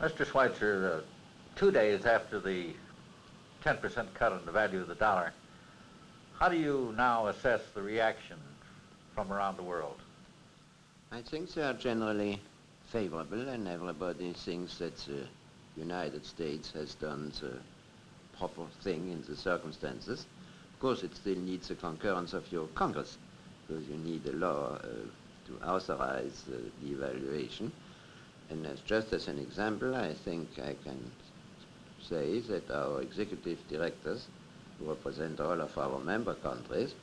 Mr. Schweitzer, 2 days after the 10% cut in the value of the dollar, how do you now assess the reaction from around the world? I think they are generally favorable, and everybody thinks that the United States has done the proper thing in the circumstances. Of course, it still needs the concurrence of your Congress, because you need a law to authorize the devaluation. And just as an example, I think I can say that our executive directors, who represent all of our member countries,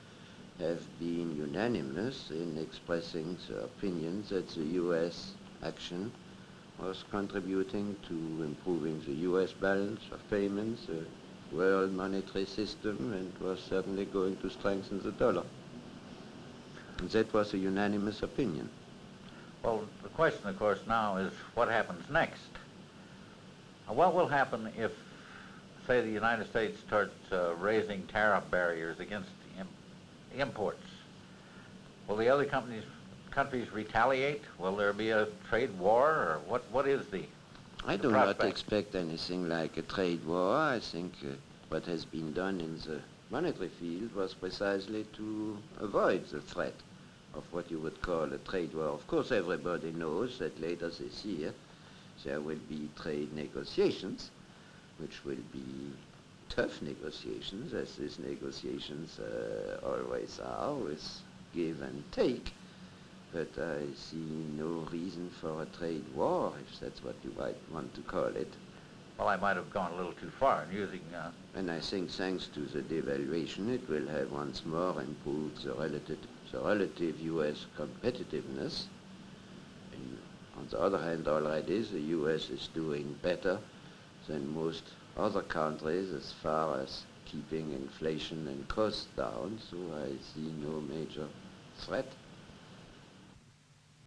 have been unanimous in expressing the opinion that the U.S. action was contributing to improving the U.S. balance of payments, the world monetary system, and was certainly going to strengthen the dollar. And that was a unanimous opinion. Well, the question, of course, now is what happens next? What will happen if, say, the United States starts raising tariff barriers against imports? Will the other countries retaliate? Will there be a trade war, or what is the I do not expect anything like a trade war. I think what has been done in the monetary field was precisely to avoid the threat of what you would call a trade war. Of course, everybody knows that later this year there will be trade negotiations, which will be tough negotiations, as these negotiations always are, with give and take. But I see no reason for a trade war, if that's what you might want to call it. Well, I might have gone a little too far in using... And I think thanks to the devaluation, it will have once more improved the relative U.S. competitiveness. And on the other hand, already the U.S. is doing better than most other countries as far as keeping inflation and costs down, so I see no major threat.